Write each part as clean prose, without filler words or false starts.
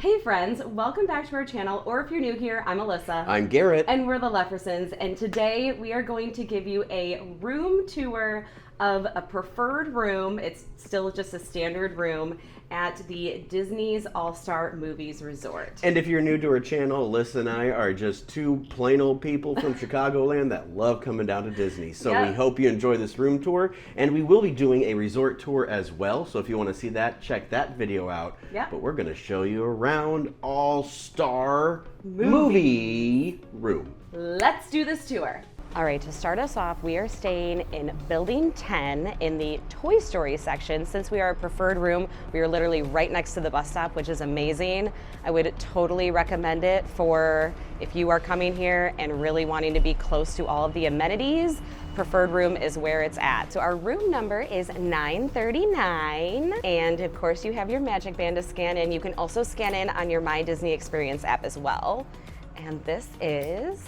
Hey friends, welcome back to our channel, or if you're new here, I'm Alyssa. I'm Garrett. And we're the Leffersons, and today we are going to give you a room tour of a preferred room. It's still just a standard room at the Disney's All-Star Movies Resort. And if you're new to our channel, Alyssa and I are just two plain old people from Chicagoland that love coming down to Disney. So Yep. we hope you enjoy this room tour, and we will be doing a resort tour as well. So if you want to see that, check that video out. Yep. But we're going to show you around All-Star Movie Room. Let's do this tour. All right, to start us off, we are staying in Building 10 in the Toy Story section. Since we are a preferred room, we are literally right next to the bus stop, which is amazing. I would totally recommend it for if you are coming here and really wanting to be close to all of the amenities. Preferred room is where it's at. So our room number is 939. And of course you have your magic band to scan in. You can also scan in on your My Disney Experience app as well. And this is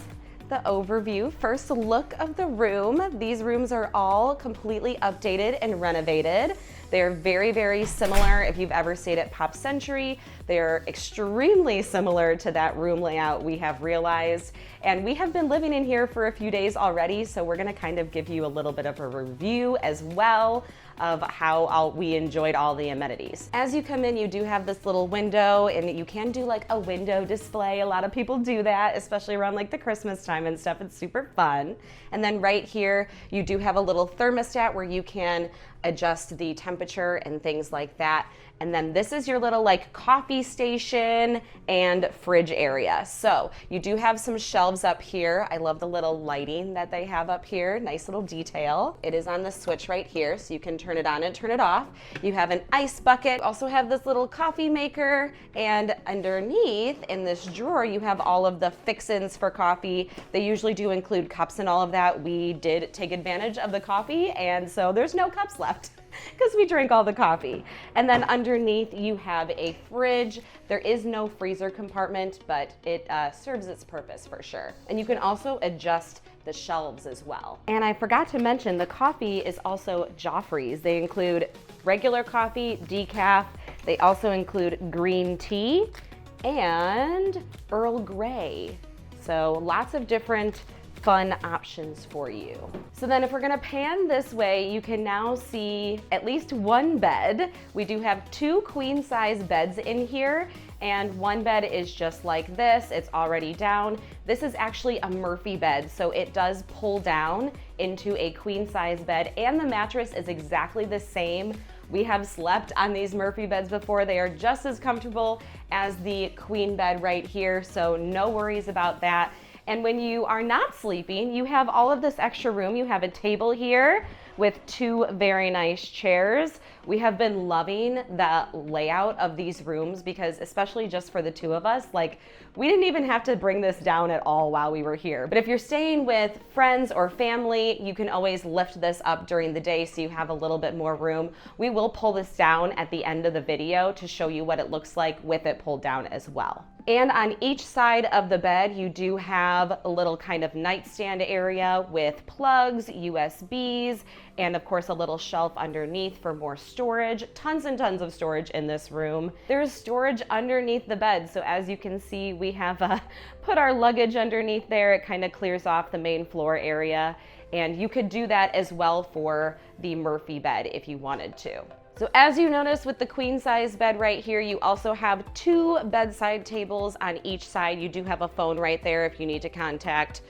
the overview, first look of the room. These rooms are all completely updated and renovated. They're very, very similar. If you've ever stayed at Pop Century, they're extremely similar to that room layout we have realized. And we have been living in here for a few days already, so we're gonna kind of give you a little bit of a review as well of how we enjoyed all the amenities. As you come in, you do have this little window, and you can do like a window display. A lot of people do that, especially around like the Christmas time and stuff. It's super fun. And then right here, you do have a little thermostat where you can adjust the temperature and things like that. And then this is your little like coffee station and fridge area. So you do have some shelves up here. I love the little lighting that they have up here. Nice little detail. It is on the switch right here, so you can turn it on and turn it off. You have an ice bucket. Also have this little coffee maker, and underneath in this drawer, you have all of the fixins for coffee. They usually do include cups and all of that. We did take advantage of the coffee, and so there's no cups left because we drank all the coffee. And then underneath you have a fridge. There is no freezer compartment, but it serves its purpose for sure. And you can also adjust the shelves as well. And I forgot to mention, the coffee is also Joffrey's. They include regular coffee, decaf. They also include green tea and Earl Grey. So lots of different fun options for you. So then if we're gonna pan this way, you can now see at least one bed. We do have two queen size beds in here, and one bed is just like this. It's already down. This is actually a Murphy bed, so it does pull down into a queen size bed, and the mattress is exactly the same. We have slept on these Murphy beds before. They are just as comfortable as the queen bed right here, so no worries about that. And when you are not sleeping, you have all of this extra room. You have a table here with two very nice chairs. We have been loving the layout of these rooms because, especially just for the two of us, like we didn't even have to bring this down at all while we were here. But if you're staying with friends or family, you can always lift this up during the day so you have a little bit more room. We will pull this down at the end of the video to show you what it looks like with it pulled down as well. And on each side of the bed, you do have a little kind of nightstand area with plugs, USBs, and of course a little shelf underneath for more storage. Tons and tons of storage in this room. There's storage underneath the bed, so as you can see, we have put our luggage underneath there. It kind of clears off the main floor area, and you could do that as well for the Murphy bed if you wanted to. So as you notice with the queen size bed right here, you also have two bedside tables on each side. You do have a phone right there if you need to contact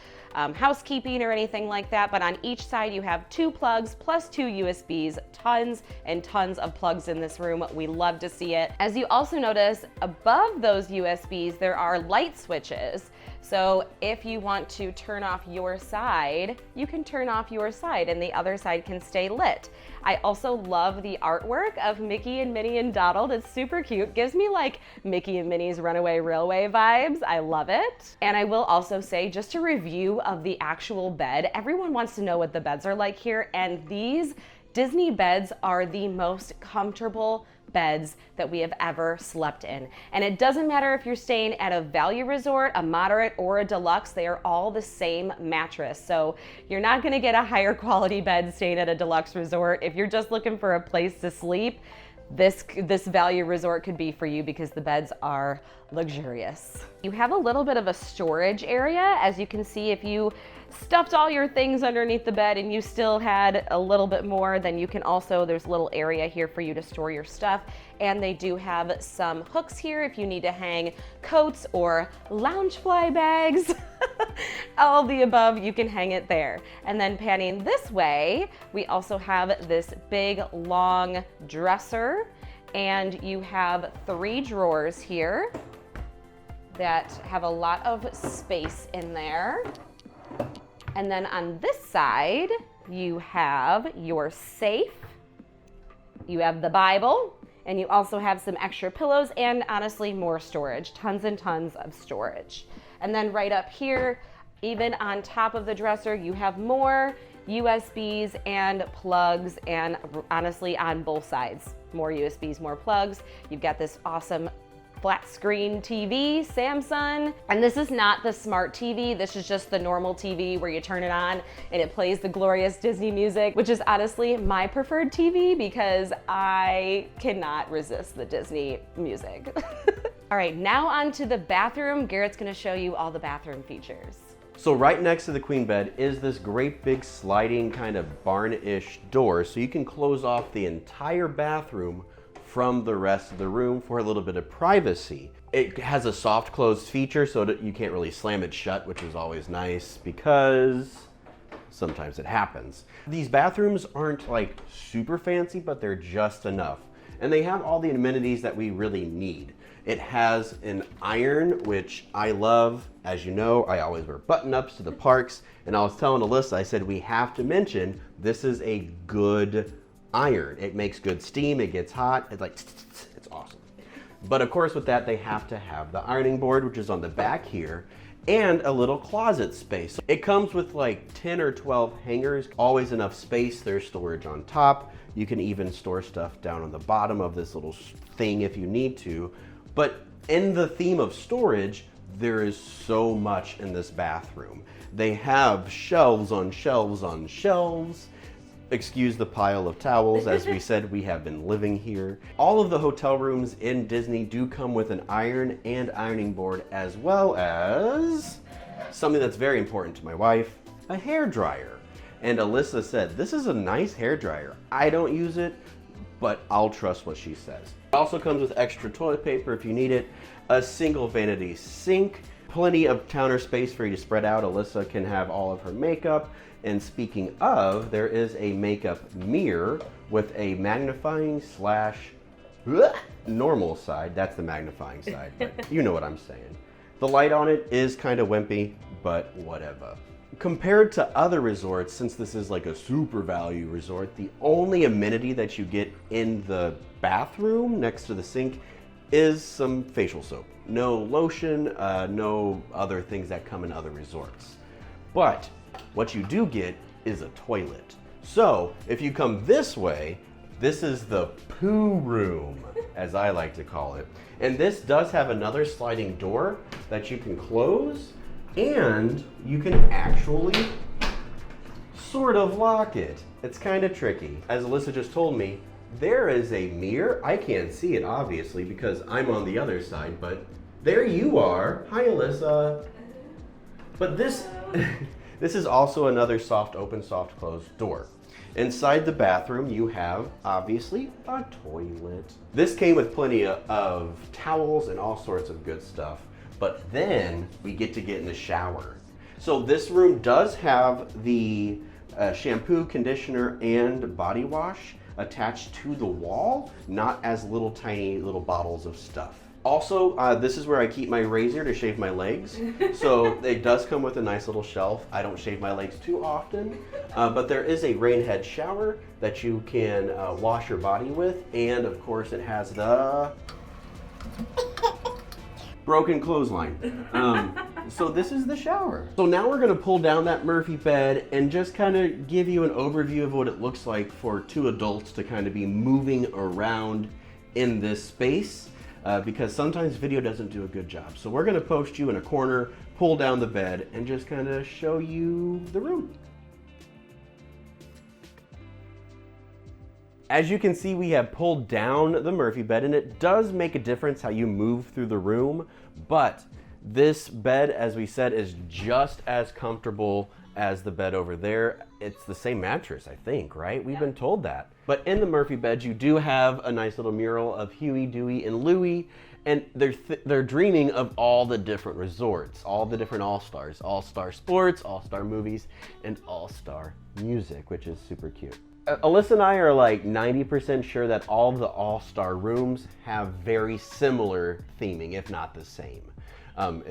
housekeeping or anything like that, but on each side you have two plugs plus two USBs, tons and tons of plugs in this room. We love to see it. As you also notice, above those USBs, there are light switches. So if you want to turn off your side, you can turn off your side and the other side can stay lit. I also love the artwork of Mickey and Minnie and Donald. It's super cute. Gives me like Mickey and Minnie's Runaway Railway vibes. I love it. And I will also say, just a review of the actual bed. Everyone wants to know what the beds are like here, and these Disney beds are the most comfortable beds that we have ever slept in. And it doesn't matter if you're staying at a value resort, a moderate, or a deluxe, they are all the same mattress. So you're not gonna get a higher quality bed staying at a deluxe resort. If you're just looking for a place to sleep, this value resort could be for you because the beds are luxurious. You have a little bit of a storage area. As you can see, if you stuffed all your things underneath the bed and you still had a little bit more, then you can also, there's a little area here for you to store your stuff. And they do have some hooks here if you need to hang coats or lounge fly bags. All of the above, you can hang it there. And then panning this way, we also have this big long dresser, and you have 3 drawers here that have a lot of space in there. And then on this side, you have your safe, you have the Bible, and you also have some extra pillows and honestly more storage, tons and tons of storage. And then right up here, even on top of the dresser, you have more USBs and plugs, and honestly on both sides, more USBs, more plugs. You've got this awesome flat screen TV, Samsung. And this is not the smart TV. This is just the normal TV where you turn it on and it plays the glorious Disney music, which is honestly my preferred TV because I cannot resist the Disney music. All right, now on to the bathroom. Garrett's gonna show you all the bathroom features. So right next to the queen bed is this great big sliding kind of barn-ish door, so you can close off the entire bathroom from the rest of the room for a little bit of privacy. It has a soft close feature so that you can't really slam it shut, which is always nice because sometimes it happens. These bathrooms aren't like super fancy, but they're just enough. And they have all the amenities that we really need. It has an iron, which I love. As you know, I always wear button-ups to the parks. And I was telling Alyssa, I said, we have to mention, this is a good iron. It makes good steam, it gets hot, it's like, it's awesome. But of course with that, they have to have the ironing board, which is on the back here, and a little closet space. It comes with like 10 or 12 hangers, always enough space. There's storage on top. You can even store stuff down on the bottom of this little thing if you need to. But in the theme of storage, there is so much in this bathroom. They have shelves on shelves on shelves. Excuse the pile of towels. As we said, we have been living here. All of the hotel rooms in Disney do come with an iron and ironing board, as well as something that's very important to my wife, a hair dryer. And Alyssa said, this is a nice hair dryer. I don't use it, but I'll trust what she says. It also comes with extra toilet paper if you need it, a single vanity sink, plenty of counter space for you to spread out. Alyssa can have all of her makeup. And speaking of, there is a makeup mirror with a magnifying slash normal side. That's the magnifying side, but you know what I'm saying. The light on it is kind of wimpy, but whatever. Compared to other resorts, since this is like a super value resort, the only amenity that you get in the bathroom next to the sink is some facial soap. No lotion, no other things that come in other resorts. But what you do get is a toilet. So if you come this way, this is the poo room, as I like to call it. And this does have another sliding door that you can close, and you can actually sort of lock it. It's kind of tricky. As Alyssa just told me, there is a mirror. I can't see it obviously because I'm on the other side, but there you are. Hi, Alyssa. But this this is also another soft open, soft close door. Inside the bathroom, you have, obviously, a toilet. This came with plenty of towels and all sorts of good stuff, but then we get in the shower. So this room does have the shampoo, conditioner, and body wash attached to the wall, not as little tiny little bottles of stuff. Also, this is where I keep my razor to shave my legs. So it does come with a nice little shelf. I don't shave my legs too often, but there is a rain head shower that you can wash your body with. And of course it has the broken clothesline. So this is the shower. So now we're gonna pull down that Murphy bed and just kind of give you an overview of what it looks like for two adults to kind of be moving around in this space. Because sometimes video doesn't do a good job. So we're gonna post you in a corner, pull down the bed, and just kind of show you the room. As you can see, we have pulled down the Murphy bed, and it does make a difference how you move through the room, but this bed, as we said, is just as comfortable as the bed over there. It's the same mattress, I think, right? We've been told that. But in the Murphy beds, you do have a nice little mural of Huey, Dewey, and Louie, and they're dreaming of all the different resorts, all the different all-stars, all-star sports, all-star movies, and all-star music, which is super cute. Alyssa and I are like 90% sure that all of the all-star rooms have very similar theming, if not the same.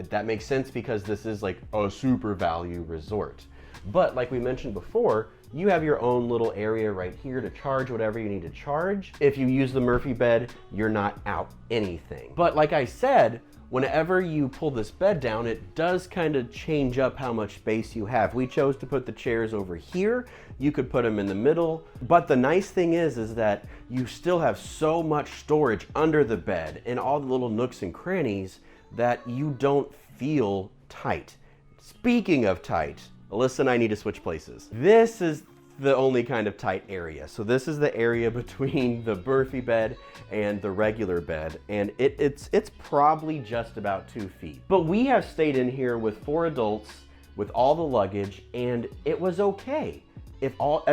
That makes sense because this is like a super value resort. But like we mentioned before, you have your own little area right here to charge whatever you need to charge. If you use the Murphy bed, you're not out anything. But like I said, whenever you pull this bed down, it does kind of change up how much space you have. We chose to put the chairs over here. You could put them in the middle. But the nice thing is that you still have so much storage under the bed and all the little nooks and crannies that you don't feel tight. Speaking of tight, Alyssa and I need to switch places. This is the only kind of tight area. So this is the area between the Murphy bed and the regular bed, and it's probably just about 2 feet. But we have stayed in here with 4 adults with all the luggage, and it was okay. As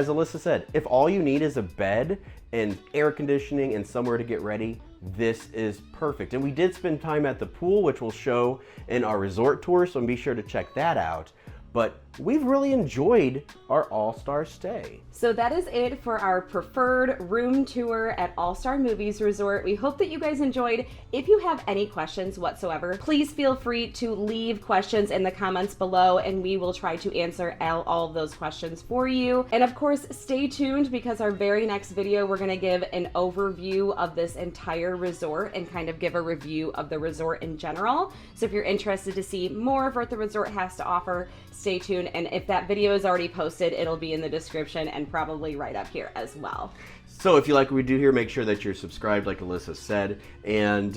Alyssa said, if all you need is a bed and air conditioning and somewhere to get ready, this is perfect. And we did spend time at the pool, which we'll show in our resort tour, so be sure to check that out. But we've really enjoyed our All-Star stay. So that is it for our preferred room tour at All-Star Movies Resort. We hope that you guys enjoyed. If you have any questions whatsoever, please feel free to leave questions in the comments below, and we will try to answer all of those questions for you. And of course, stay tuned because our very next video, we're gonna give an overview of this entire resort and kind of give a review of the resort in general. So if you're interested to see more of what the resort has to offer, stay tuned. And if that video is already posted, it'll be in the description and probably right up here as well. So if you like what we do here, make sure that you're subscribed like Alyssa said, and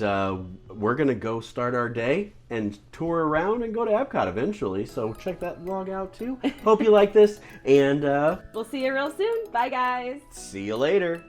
we're gonna go start our day and tour around and go to Epcot eventually, so check that vlog out too. Hope you like this, and we'll see you real soon. Bye guys. See you later.